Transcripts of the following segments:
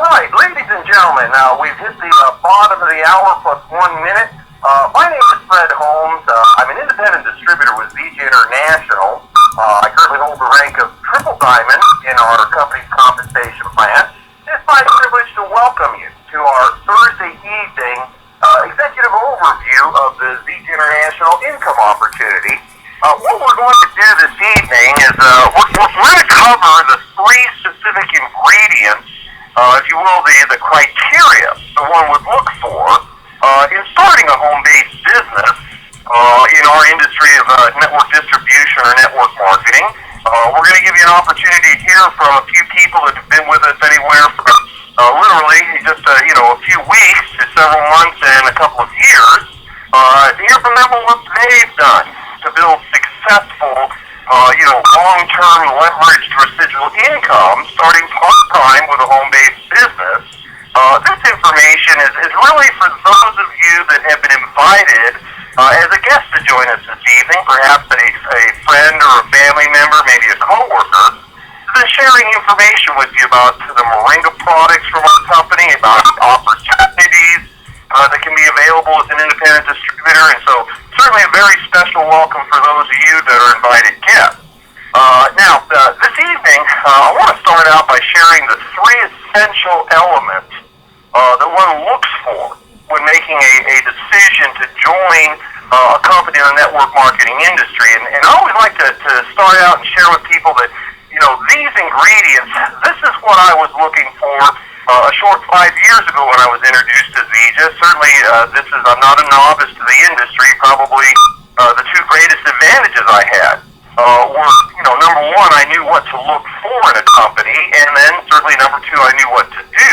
All right, ladies and gentlemen, we've hit the bottom of the hour plus 1 minute. My name is Fred Holmes. I'm an independent distributor with VJ International. I currently hold the rank of Triple Diamond in our company's compensation plan. It's my privilege to welcome you to our Thursday evening executive overview of the VJ International income opportunity. What we're going to do this evening is we're going to cover the three specific ingredients, if you will, the criteria that one would look for in starting a home-based business in our industry of network distribution or network marketing. We're going to give you an opportunity to hear from a few people that have been with us anywhere from literally just a few weeks to several months and a couple of years, to hear from them on what they've done to build successful, long-term leveraged residual income, starting part-time with a home-based business. This information is really for those of you that have been invited as a guest to join us this evening, perhaps a friend or a family member, maybe a coworker, then sharing information with you about the Moringa products from our company, about opportunities that can be available as an independent distributor, and so certainly a very special welcome for those of you that are invited guests. Now, this evening, I want to start out by sharing the three essential elements that one looks for when making a decision to join a company in the network marketing industry. And I always like to start out and share with people that, these ingredients, this is what I was looking for a short 5 years ago when I was introduced to Zija. Certainly, I'm not a novice to the industry. Probably the two greatest advantages I had were, number one, I knew what to look for in a company, and then certainly number two, I knew what to do.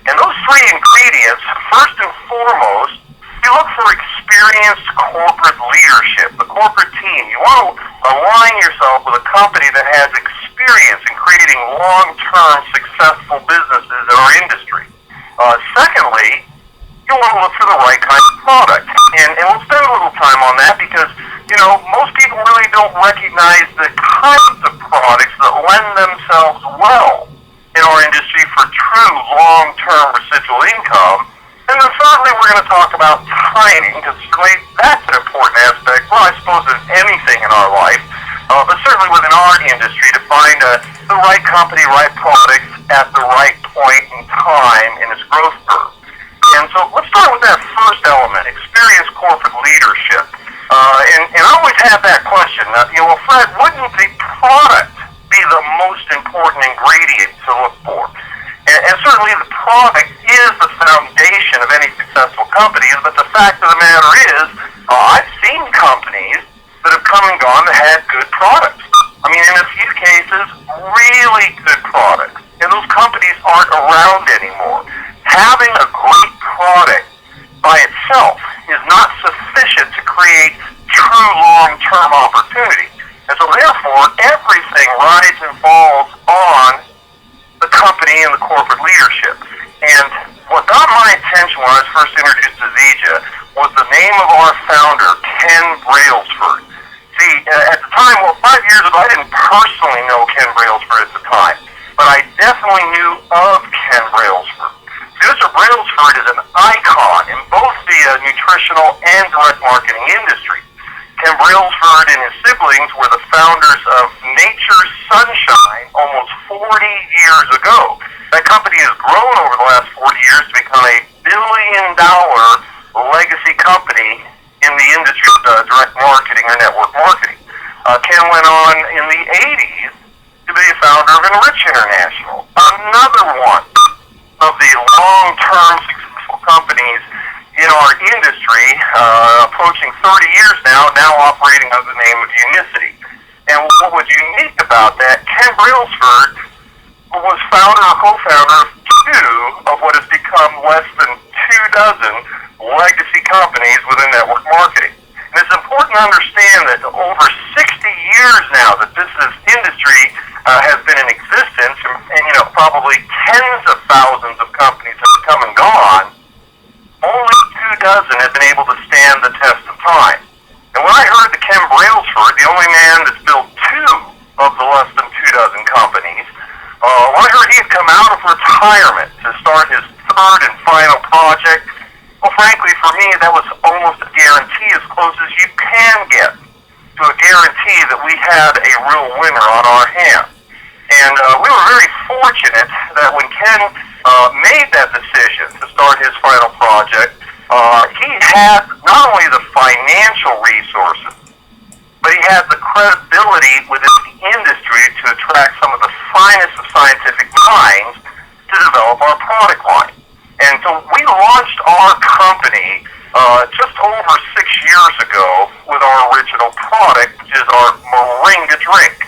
And those three ingredients, first and foremost, you look for experienced corporate leadership, the corporate team. You want to align yourself with a company that has experience in creating long-term successful businesses in our industry. Secondly, you want to look for the right kind of product. And we'll spend a little time on that because, most people really don't recognize the kinds of products that lend themselves well in our industry for true long-term residual income. And then thirdly, we're going to talk about timing, because certainly that's an important aspect, well, I suppose in anything in our life, but certainly within our industry, to find the right company, right products at the right point in time in its growth curve. And so let's start with that first element, experienced corporate leadership. And I always have that question, Fred, wouldn't the product be the most important ingredient to look for? And certainly the product is the foundation of any successful company, but the fact of the matter is, I've seen companies that have come and gone that had good products. I mean, in a few cases, really good products. And those companies aren't around anymore. Having a great product by itself is not sufficient to create true long-term opportunity. And so therefore, everything rides and falls on the company and the corporate leadership. And what got my attention when I was first introduced to Zija was the name of our founder, Ken Brailsford. See, at the time, 5 years ago, I didn't personally know Ken Brailsford at the time, but I definitely knew of Ken Brailsford. See, Mr. Brailsford is an icon in both the nutritional and direct marketing industry. Ken Brailsford and his siblings were the founders of Nature's Sunshine almost 40 years ago. That company has grown over the last 40 years to become a billion-dollar legacy company in the industry of direct marketing or network marketing. Ken went on in the 80s to be the founder of Enrich International, another one of the long-term successful companies in our industry, approaching 30 years now operating under the name of Unicity. And what was unique about that, Ken Brailsford was founder or co-founder of two of what has become less than 24 legacy companies within network marketing. And it's important to understand that over 60 years now that this industry has been in existence, and probably tens of thousands of companies have come and gone, only 24 have been able to stand the test of time. And when I heard that Ken Brailsford, the only man that's built two of the less than 24 companies, when I heard he had come out of retirement to start his third and final project. Well, frankly, for me, that was almost a guarantee, as close as you can get to a guarantee that we had a real winner on our hands. And we were very fortunate that when Ken made that decision to start his final project, he had not only the financial resources, but he had the credibility within the industry to attract some of the finest of scientific minds to develop our product line. And so we launched our company just over 6 years ago with our original product, which is our Moringa drink,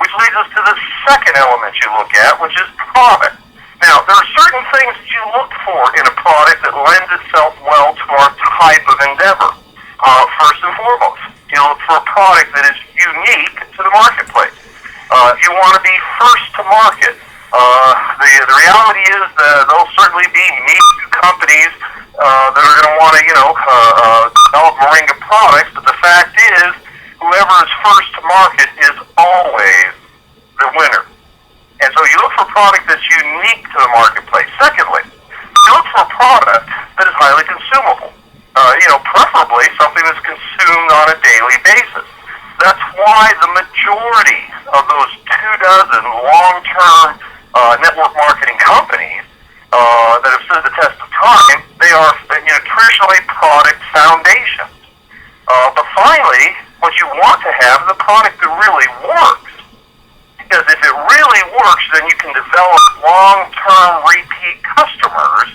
which leads us to the second element you look at, which is product. Now, there are certain things that you look for in a product that lends itself well to our type of endeavor. First and foremost, you look for a product that is unique to the marketplace. You want to be first to market. The reality is that there'll certainly be me too companies that are going to want to, develop Moringa products, but the fact is, whoever is first to market is always the winner. And so you look for a product that's unique to the marketplace. Secondly, you look for a product that is highly consumable. Preferably something that's consumed on a daily basis. That's why the majority of those 24 long-term network marketing companies that have stood the test of time, they are traditionally product foundations. But finally, what you want to have is a product that really works. Because if it really works, then you can develop long-term repeat customers,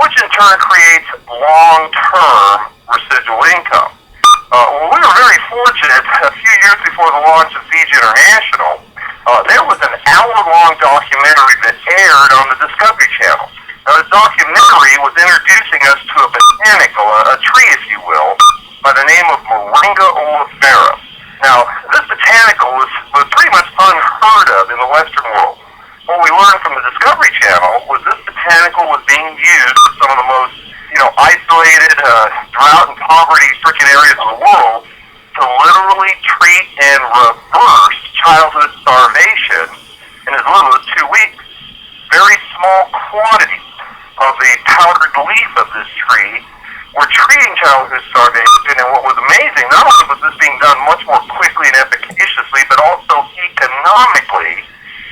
which in turn creates long-term residual income. We were very fortunate a few years before the launch of VG International. There was an hour-long documentary that aired on the Discovery Channel. Now, the documentary was introducing us to a botanical, a tree, if you will, by the name of Moringa oleifera. Now, this botanical was pretty much unheard of in the Western world. What we learned from the Discovery Channel was this botanical was being used in some of the most, isolated, drought and poverty-stricken areas of the world to literally treat and reverse childhood starvation in as little as 2 weeks. Very small quantities of the powdered leaf of this tree were treating childhood starvation, and what was amazing, not only was this being done much more quickly and efficaciously, but also economically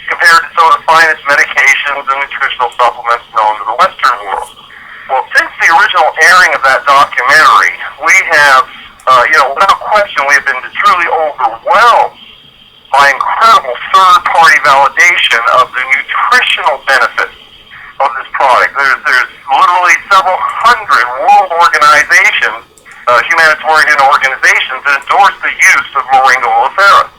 compared to some of the finest medications and nutritional supplements known to the Western world. Well, since the original airing of that documentary, we have, without question, we have been truly overwhelmed by incredible third-party validation of the nutritional benefits of this product. There's literally several hundred world organizations, humanitarian organizations, that endorse the use of Moringa oleifera.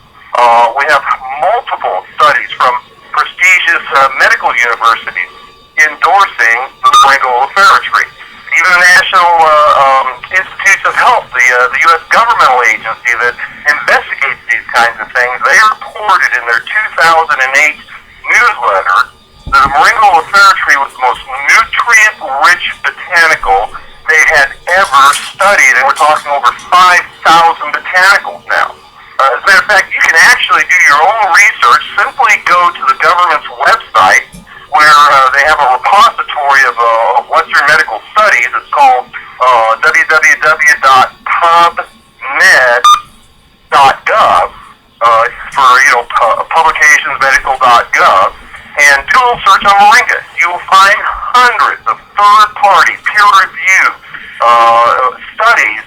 We have multiple studies from prestigious medical universities endorsing the Moringa oleifera tree. Even the National Institutes of Health, the U.S. governmental agency that investigates these kinds of things, they reported in their 2008 newsletter that the Moringa oleifera tree was the most nutrient-rich botanical they had ever studied, and we're talking over 5,000 botanicals now. As a matter of fact, you can actually do your own research. Simply go to the government's website where they have a repository of Western medical studies. It's called www.pubmed.gov for publications, medical.gov, and do a little search on Moringa. You will find hundreds of third-party, peer-reviewed studies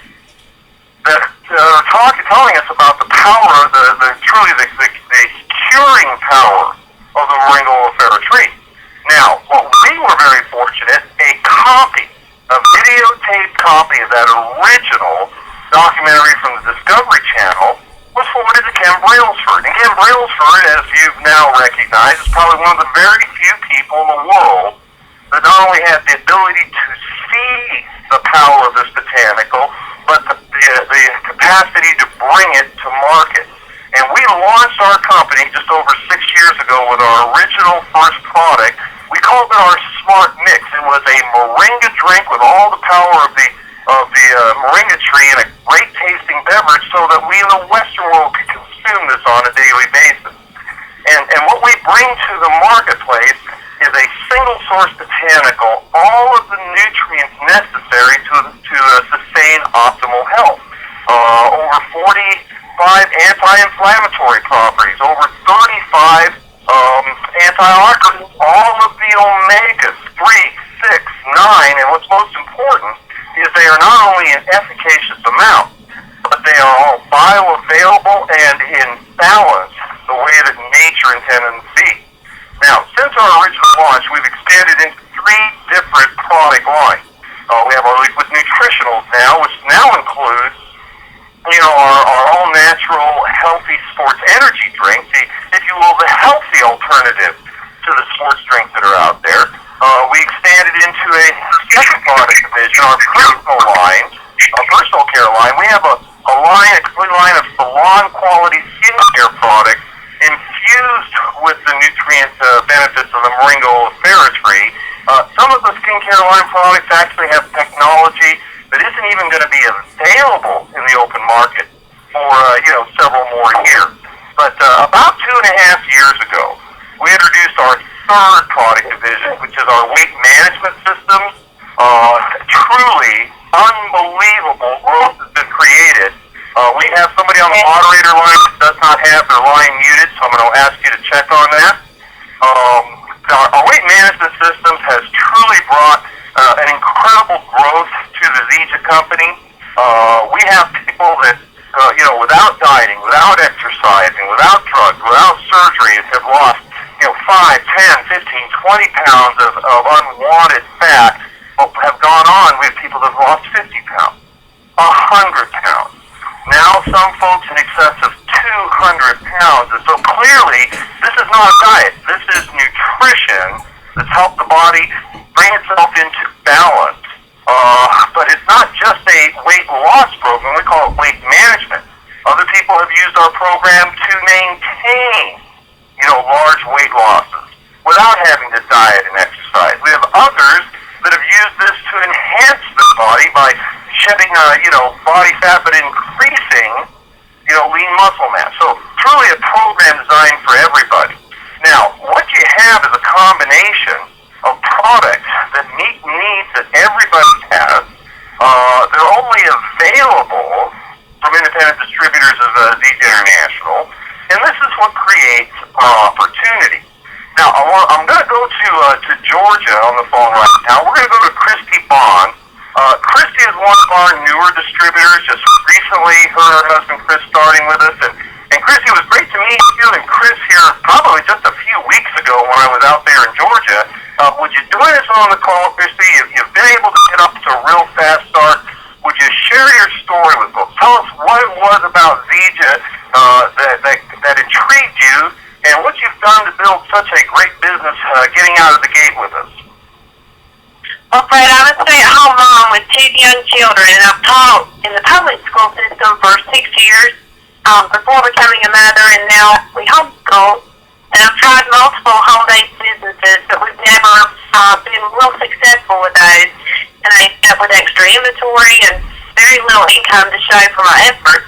that are telling us about the power of the curing power of the Moringa oleifera tree. Now, what we were very fortunate, a videotaped copy of that original documentary from the Discovery Channel was forwarded to Ken Brailsford. And Ken Brailsford, as you've now recognized, is probably one of the very few people in the world that not only had the ability to see the power of this botanical, but the capacity to bring it to market. And we launched our company just over 6 years ago with our original first product. We called it our Smart Mix. It was a Moringa drink with all the power of the Moringa tree and a great tasting beverage so that we in the Western world could consume this on a daily basis. And what we bring to the marketplace is a single source botanical all of the nutrients necessary to sustain optimal health. Over 45 anti-inflammatory properties, over 35 antioxidants, all of the omegas, 3, 6, 9, and what's most important is they are not only in efficacious amount, but they are all bioavailable and in balance, the way that nature intended them to be. Now, since our original launch, we've expanded into 3 different product lines. We have our liquid nutritionals now, which now includes, our all-natural, healthy sports energy drinks, if you will, the healthy alternative to the sports drinks that are out there. We expanded into a second product division, our personal care line. We have a complete line of salon-quality skincare products infused with the nutrient benefits of the moringa oleifera. Some of the skincare line products actually have technology that isn't even going to be available in the open market for several more years. But about 2.5 years ago, we introduced our third product division, which is our weight management systems. Truly unbelievable growth has been created. We have somebody on the moderator line that does not have their line muted, so I'm going to ask you to check on that. Our weight management systems has truly brought an incredible growth to the Zija company. We have people that, without dieting, without exercising, without drugs, without surgery, have lost, 5, 10, 15, 20 pounds of unwanted fat, but have gone on. We have people that have lost 50 pounds, 100 pounds. Now some folks in excess of 200 pounds. And so clearly, this is not a diet. This is nutrition that's helped the body bring itself into balance. But it's not just a weight loss program. We call it weight management. Other people have used our program to maintain, large weight losses without having to diet and exercise. We have others that have used this to enhance the body by shedding, body fat, but increasing, lean muscle mass. So truly a program designed for everybody. Now, what you have is a combination of products that meet needs that everybody has. They're only available from independent distributors of Zija International, and this is what creates opportunity. Now, I'm going to go to Georgia on the phone right now. We're going to go to Christy Bond. Christy is one of our newer distributors, just recently, her and her husband Chris starting with us. And Christy, it was great to meet you and Chris here probably just a few weeks ago when I was out there in Georgia. Would you join us on the call, Christy? You've been able to get up to a real fast start. Would you share your story with folks? Tell us what it was about Zija that intrigued you and what you've done to build such a great business getting out of the gate with us. Well, Fred, I'm a stay-at-home mom with 2 young children, and I've taught in the public school system for 6 years before becoming a mother, and now we homeschool. And I've tried multiple home-based businesses, but we've never been real successful with those. And I ended up with extra inventory and very little income to show for my efforts.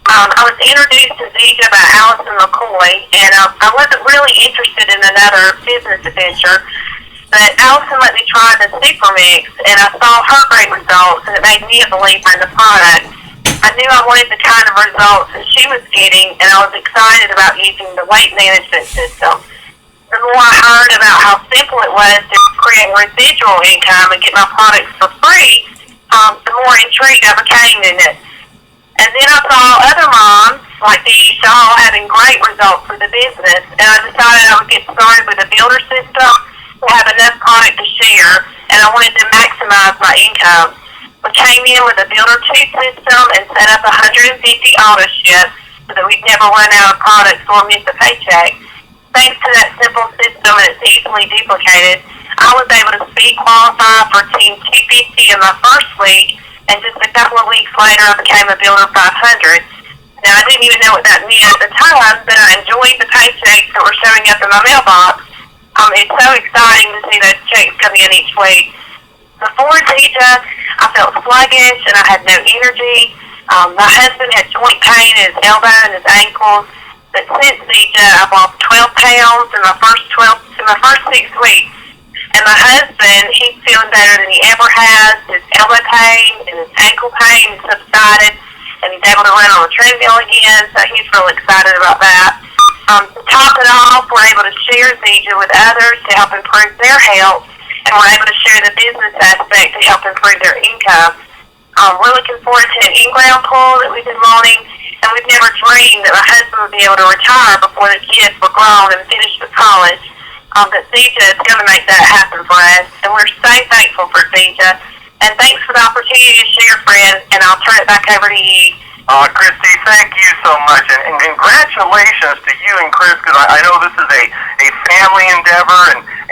I was introduced to Zija by Allison McCoy, and I wasn't really interested in another business adventure. But Allison let me try the Super Mix, and I saw her great results, and it made me a believer in the product. I knew I wanted the kind of results that she was getting, and I was excited about using the weight management system. The more I heard about how simple it was to create residual income and get my products for free, the more intrigued I became in it. And then I saw other moms, like these, all having great results with the business, and I decided I would get started with a builder system to have enough product to share, and I wanted to maximize my income. We came in with a Builder 2 system and set up 150 auto ships so that we'd never run out of products or miss a paycheck. Thanks to that simple system, and it's easily duplicated, I was able to speed qualify for Team 250 in my first week, and just a couple of weeks later I became a Builder 500. Now, I didn't even know what that meant at the time, but I enjoyed the paychecks that were showing up in my mailbox. It's so exciting to see those checks come in each week. Before Zija, I felt sluggish and I had no energy. My husband had joint pain in his elbow and his ankles. But since Zija, I've lost 12 pounds in my first 6 weeks. And my husband, he's feeling better than he ever has. His elbow pain and his ankle pain subsided, and he's able to run on the treadmill again, so he's real excited about that. To top it off, we're able to share Zija with others to help improve their health, and we're able to share the business aspect to help improve their income. We're looking forward to an in-ground pool that we've been wanting, and we've never dreamed that my husband would be able to retire before the kids were grown and finished with college. But Zija is going to make that happen for us, and we're so thankful for Zija. And thanks for the opportunity to share, friend, and I'll turn it back over to you. Christy, thank you so much, and congratulations to you and Chris, because I know this is a family endeavor,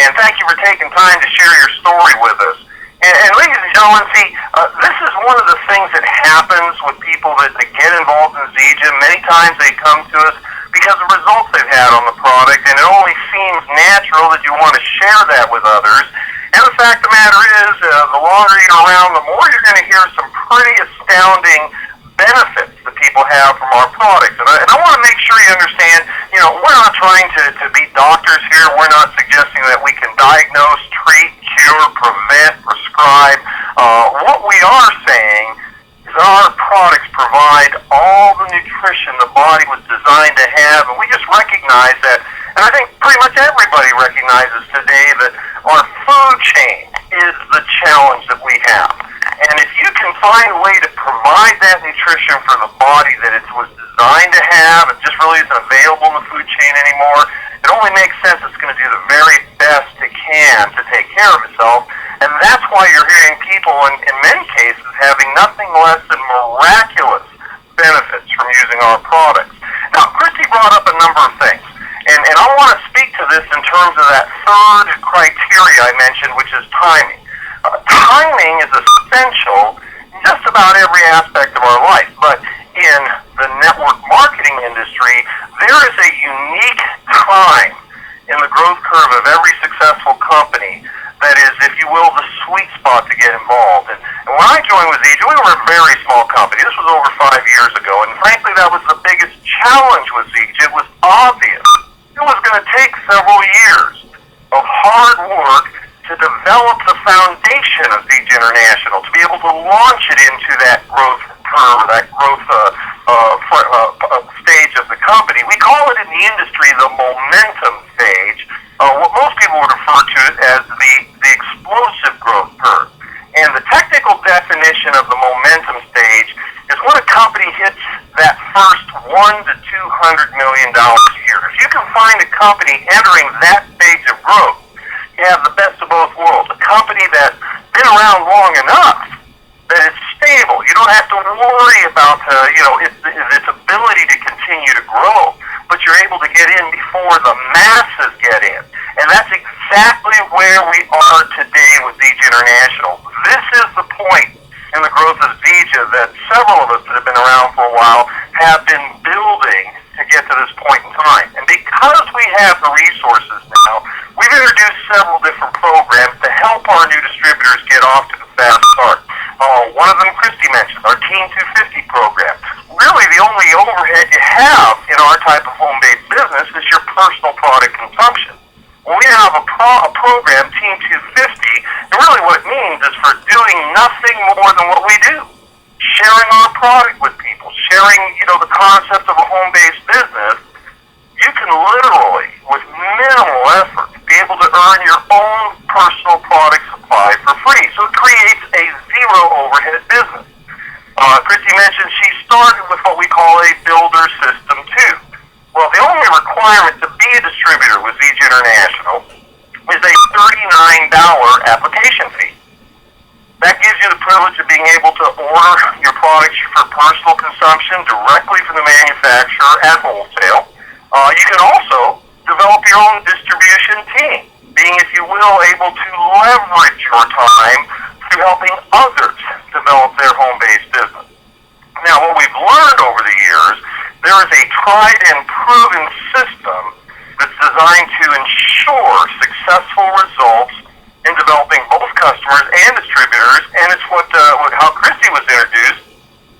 and thank you for taking time to share your story with us. And ladies and gentlemen, see, this is one of the things that happens with people that get involved in Zija. Many times they come to us because of results they've had on the product, and it only seems natural that you want to share that with others. And the fact of the matter is, the longer you're around, the more you're going to hear some pretty astounding benefits that people have from our products. And I want to make sure you understand, we're not trying to be doctors here. We're not suggesting that we can diagnose, treat, cure, prevent, prescribe. What we are saying is our products provide all the nutrition the body was designed to have, and we just recognize that. And I think pretty much everybody recognizes today that our food chain is the challenge that we have. And if you can find a way to provide that nutrition for the body that it was designed to have, it just really isn't available in the food chain anymore, it only makes sense it's going to do the very best it can to take care of itself. And that's why you're hearing people, in many cases, having nothing less than miraculous benefits from using our products. Now, Christy brought up a number of things. And I want to speak to this in terms of that third criteria I mentioned, which is timing. Timing is essential in just about every aspect of our life, but in the network marketing industry, there is a unique time in the growth curve of every successful company that is, if you will, the sweet spot to get involved. And when I joined with Zija, we were a very small company. This was over 5 years ago, and frankly, that was the biggest challenge with Zija. It was obvious. It was going to take several years of hard work to develop the foundation of Zija International, to be able to launch it into that growth curve, that growth stage of the company. We call it in the industry the momentum stage, what most people would refer to as the explosive growth curve. And the technical definition of the momentum stage is when a company hits that first $1 to $200 million a year. If you can find a company entering that stage of growth, you have the best of both worlds. A company that's been around long enough that it's stable. You don't have to worry about its ability to continue to grow, but you're able to get in before the masses get in. And that's exactly where we are today with Zija International. This is the point in the growth of Zija that several of us that have been around for a while have been building to get to this point in time. And because we have the resources now, we've introduced several different programs to help our new distributors get off to the fast start. One of them Christy mentioned, our Team 250 program. Really the only overhead you have in our type of home-based business is your personal product consumption. When we have a program, Team 250, and really what it means is for doing nothing more than what we do. Sharing our product with people, sharing, the concept of a home-based business, you can literally, with minimal effort, be able to earn your own personal product supply for free. So it creates a zero overhead business. Christy mentioned she started with what we call a builder system too. Well, the only requirement to be a distributor with Zija International is a $39 application fee. That gives you the privilege of being able to order your products for personal consumption directly from the manufacturer at wholesale. You can also develop your own distribution team, being, if you will, able to leverage your time through helping others develop their home-based business. Now, what we've learned over the years, there is a tried and proven system that's designed to ensure successful results in developing both customers and distributors, and it's how Christy was introduced,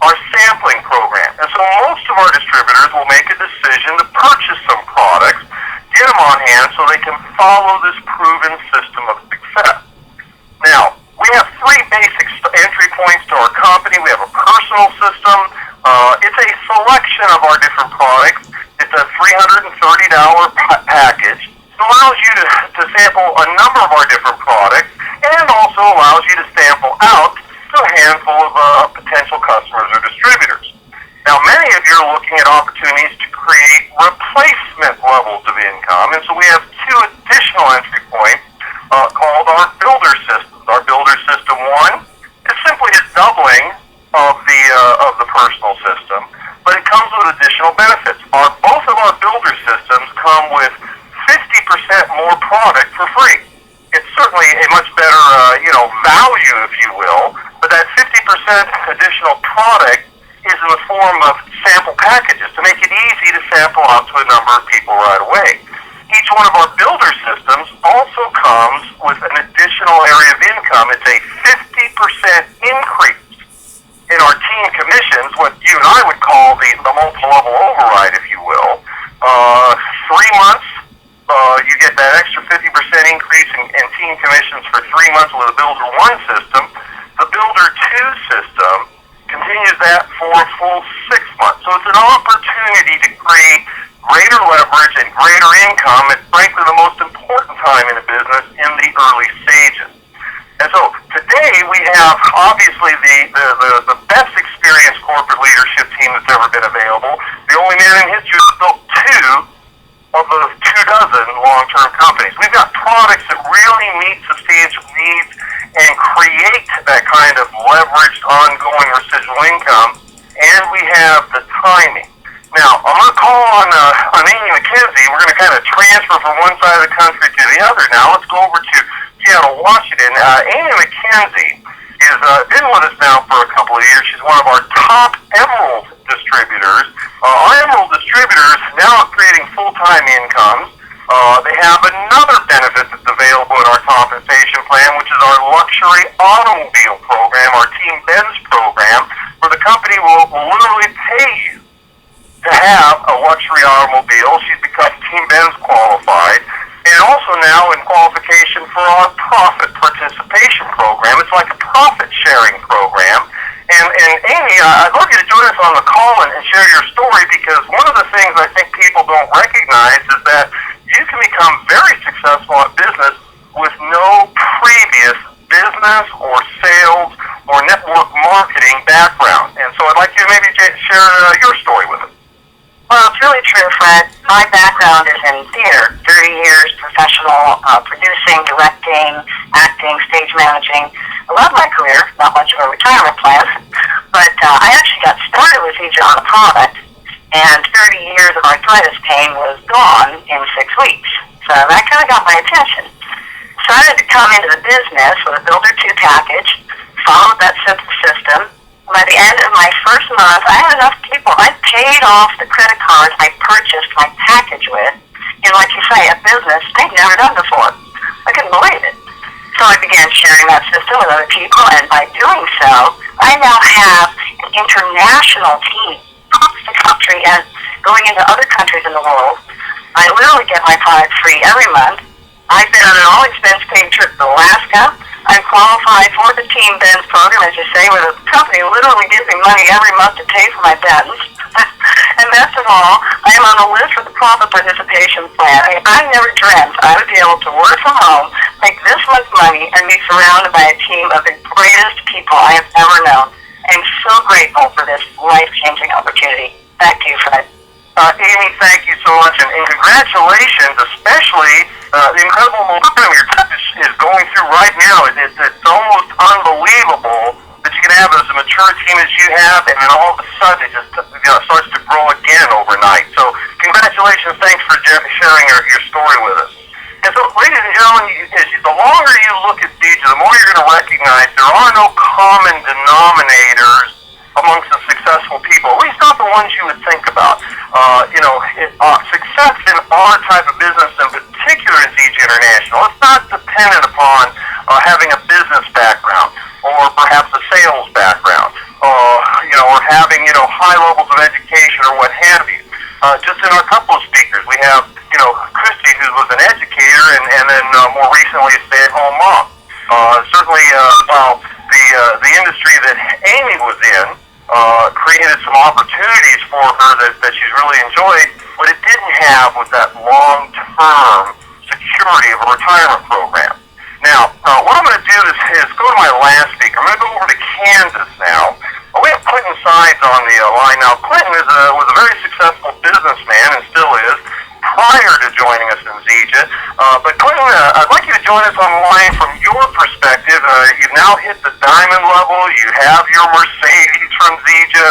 our sampling program. And so most of our distributors will make a decision to purchase some products, get them on hand so they can follow this proven system of system, it's a selection of our different products. It's a $330 package. It allows you to sample a number of our different products and also allows you to sample out to a handful of potential customers or distributors. Now, many of you are looking at opportunities to create replacement levels of income, and so we have two additional entry points called our builder systems. Our builder system 1 is simply a doubling of the personal system, but it comes with additional benefits. Both of our builder systems come with 50% more product for free. It's certainly a much better value, if you will, but that 50% additional product is in the form of sample packages to make it easy to sample out to a number of people right away. Each one of our builder systems also comes with an additional area of income. It's a 50% increase in our team commissions, what you and I would call the multi-level override, if you will. 3 months, you get that extra 50% increase in team commissions for 3 months with the Builder 1 system. The Builder 2 system continues that for a full 6 months. So it's an opportunity to create greater leverage and greater income at, frankly, the most important time in a business in the early stages. And so today we have obviously the best experienced corporate leadership team that's ever been available. The only man in history that's built 2 of the 24 long-term companies. We've got products that really meet substantial needs and create that kind of leveraged ongoing residual income, and we have the timing. Now, I'm going to call on Amy McKenzie. We're going to kind of transfer from one side of the country to the other now. Let's go over to Seattle, Washington. Amy McKenzie has been with us now for a couple of years. She's one of our top Emerald distributors. Our Emerald distributors now are creating full-time incomes. They have another benefit that's available in our compensation plan, which is our luxury automobile program, our Team Benz program, where the company will literally pay you to have a luxury automobile. She's become Team Benz qualified. And also now in qualification for our profit participation program. It's like a profit-sharing program. And Amy, I'd love you to join us on the call and share your story, because one of the things I think people don't recognize is that you can become very successful at business with no previous business or sales or network marketing background. And so I'd like you to maybe share your story with us. Well, it's really true, Fred. My background is in theater, 30 years professional producing, directing, acting, stage managing. I love my career, not much of a retirement plan, but I actually got started with Egypt on a product, and 30 years of arthritis pain was gone in 6 weeks. So that kind of got my attention. Started to come into the business with a Builder 2 package, followed that simple system. By the end of my first month, I had enough people. I paid off the credit cards I purchased my package with in, like you say, a business I'd never done before. I couldn't believe it. So I began sharing that system with other people, and by doing so, I now have an international team across the country and going into other countries in the world. I literally get my product free every month. I've been on an all-expense-paid trip to Alaska. I'm qualified for the Team Benz program, as you say, where the company literally gives me money every month to pay for my Benz. And best of all, I am on the list for the profit participation plan. I never dreamt I would be able to work from home, make this much money, and be surrounded by a team of the greatest people I have ever known. I'm so grateful for this life-changing opportunity. Back to you, Fred. Amy, thank you so much, and congratulations, especially the incredible momentum your team is going through right now. It's almost unbelievable that you can have as a mature team as you have, and then all of a sudden it just starts to grow again overnight. So congratulations, thanks for sharing your story with us. And so, ladies and gentlemen, the longer you look at these, the more you're going to recognize there are no common denominators amongst the successful people, at least not the ones you would think about. Success in our type of business, in particular in ZG International, it's not dependent upon having a business background or perhaps a sales background, or having, high levels of education or what have you. Just in our couple of speakers, we have, Christy, who was an educator and then more recently a stay-at-home mom. Certainly, while the industry that Amy was in created some opportunities for her that she's really enjoyed. What it didn't have was that long-term security of a retirement program. Now, what I'm going to do is go to my last speaker. I'm going to go over to Kansas now. We have Clinton Sides on the line now. Clinton was a very successful businessman and still is prior to joining us in Zija. But Clinton, I'd like you to join us on the line from your perspective. You've now hit the diamond level. You have your Mercedes from Zija.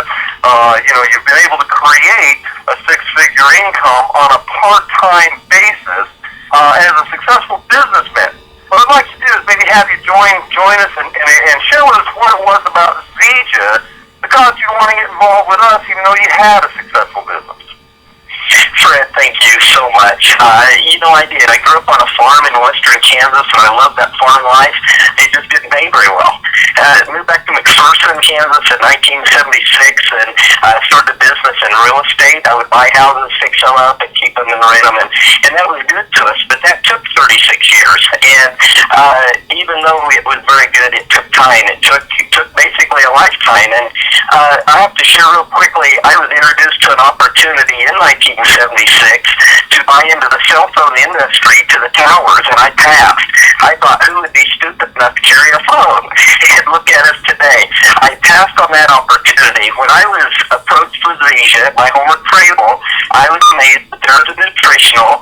You've been able to create a six-figure income on a part-time basis as a successful businessman. What I'd like to do is maybe have you join us and share with us what it was about Zija that caused you to want to get involved with us, even though you had a successful business. Fred, thank you so much. I did. I grew up on a farm in western Kansas, and I loved that farm life. It just didn't pay very well. I moved back to McPherson, Kansas in 1976, and I started a business in real estate. I would buy houses, fix them up, and keep them and rent them, and that was good to us. But that took 36 years, and even though it was very good, it took time. It took basically a lifetime, and I have to share real quickly, I was introduced to an opportunity in 1976 to buy into the cell phone industry to the towers, and I passed. I thought, who would be stupid enough to carry a phone? And look at us today. I passed on that opportunity. When I was approached for Zija at my homework table, I was amazed that there was a nutritional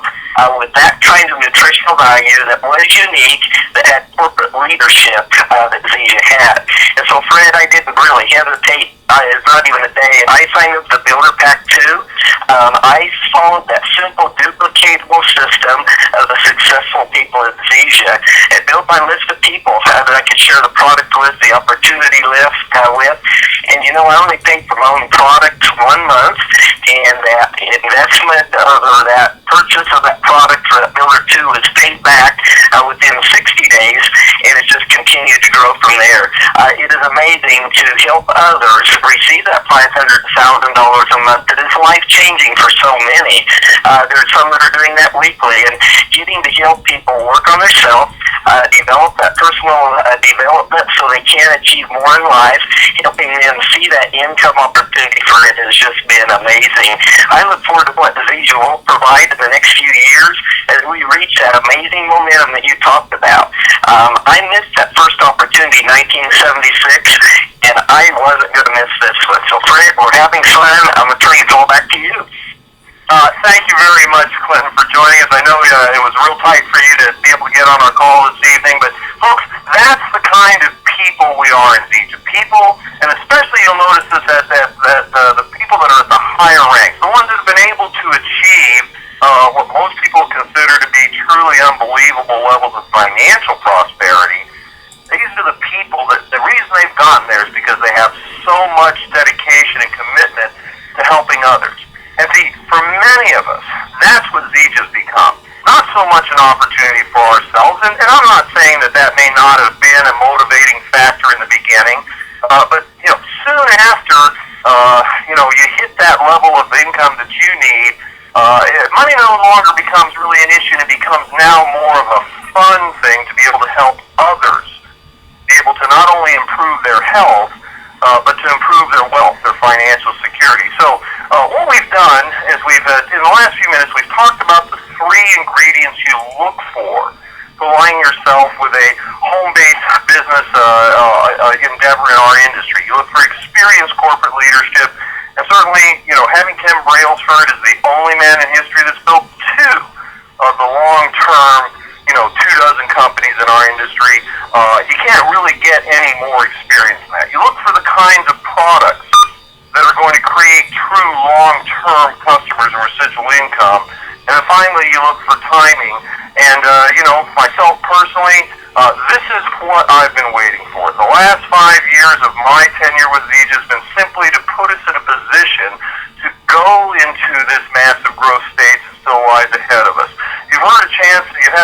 with that kind of nutritional value that was unique, that had corporate leadership that Zija had. And so, Fred, I didn't really hesitate. It's not even a day. I signed up for Builder Pack 2. I followed that simple, duplicatable system of the successful people at Zija. It built my list of people that I could share the product with, the opportunity list with. And, I only paid for my own product 1 month, and that investment or that purchase of that product for that Builder 2 was paid back within 60 days, and it just continued to grow from there. It is amazing to help others receive that $500,000 a month that is life-changing for so many. There's some that are doing that weekly, and getting to help people work on themselves, develop that personal development so they can achieve more in life, helping them see that income opportunity for it has just been amazing. I look forward to what Zija will provide in the next few years as we reach that amazing momentum that you talked about. I missed that first opportunity in 1976, and I wasn't going to miss this one. So, Fred, we're having fun. I'm going to turn it all back to you. Thank you very much, Clinton, for joining us. I know it was real tight for you to be able to get on our call this evening, but folks, that's the kind of people we are in Zija. People, and especially you'll notice this at the people that are at the higher ranks, the ones that have been able to achieve what most people consider to be truly unbelievable levels of financial prosperity. These are the people that the reason they've gotten there is because they have so much dedication and commitment to helping others. And see, for many of us, that's what Zija's become. Not so much an opportunity for ourselves, and I'm not saying that may not have been a motivating factor in the beginning, but soon after, you hit that level of income that you need, money no longer becomes really an issue, and it becomes now more of a fun thing to be able to help others, be able to not only improve their health, but to improve their wealth, their financial security. So what we've done is in the last few minutes, we've talked about the 3 ingredients you look for to align yourself with a home-based business endeavor in our industry. You look for experienced corporate leadership, and certainly, having Tim Brailsford is the only man in history that's built 2 of the long-term, 24 companies in our industry. You can't really get any more experience than that. You look for the kinds of products that are going to create true long-term customers and residual income. And then finally, you look for timing. And, myself personally, this is what I've been waiting for. The last 5 years of my tenure with Zija has been simply to put us in a position to go into this massive growth stage that still lies ahead of us. You've had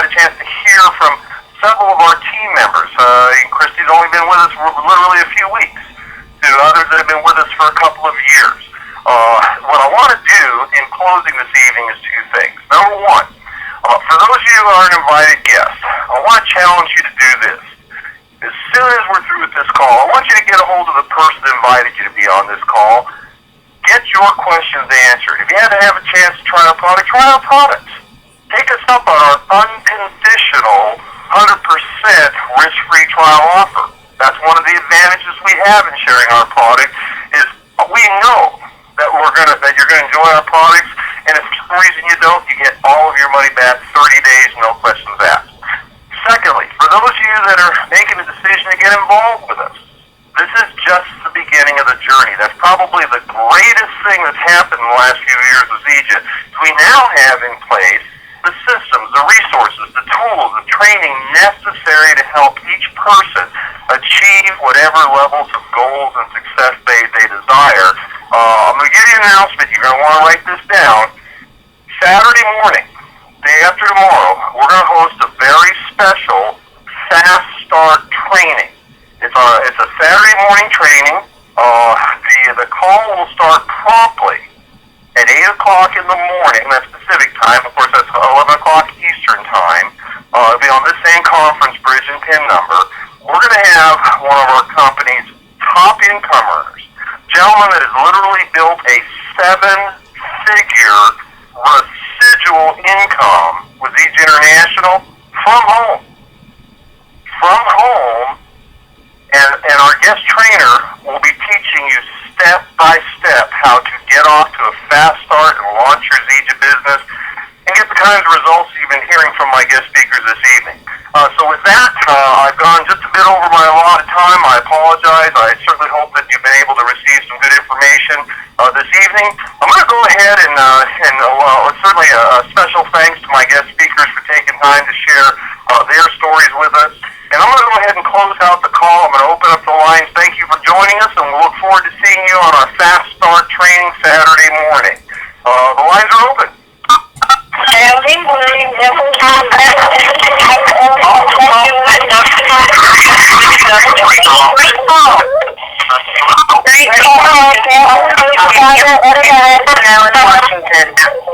a chance to hear from several of our team members. Christy's only been with us literally a few weeks, to others that have been with us for a couple of years. What I want to do in closing this evening is 2 things. Number 1, for those of you who are an invited guest, I want to challenge you to do this. As soon as we're through with this call, I want you to get a hold of the person that invited you to be on on this call. Get your questions answered. If you haven't had a chance to try our products. Take us up on our unconditional 100% risk-free trial offer. That's one of the advantages we have in sharing our product is we know that you're gonna enjoy our products, and if for some reason you don't, you get all of your money back 30 days, no questions asked. Secondly, for those of you that are making a decision to get involved with us, this is just the beginning of the journey. That's probably the greatest thing that's happened in the last few years with Zija. We now have in place the systems, the resources, the tools, the training necessary to help each person achieve whatever levels of goals and success they desire. I'm going to give you an announcement. You're going to want to write this down. Saturday morning, day after tomorrow, we're going to host a very special Fast Start training. It's a Saturday morning training. The call will start promptly at 8 o'clock in the morning. That's Pacific time. Of course, that's 11 o'clock Eastern time. It'll be on this same conference bridge and PIN number. We're going to have one of our company's top income earners, gentleman that has literally built a 7-figure residual income with Zija International from home. And our guest trainer will be teaching you step by step how to get off to a fast start and launch your Zija business and get the kinds of results you've been hearing from my guest speakers this evening. So with that, I've gone just a bit over my allotted time. I apologize. I certainly hope that you've been able to receive some good information this evening. I'm going to go ahead and certainly a special thanks to my guest speakers for taking time to share their stories with us. And I'm going to go ahead and close out the call. I'm going to open up the lines. Thank you for joining us, and we'll look forward to seeing you on our Fast Start training Saturday morning. The lines are open. Saturday morning, Washington.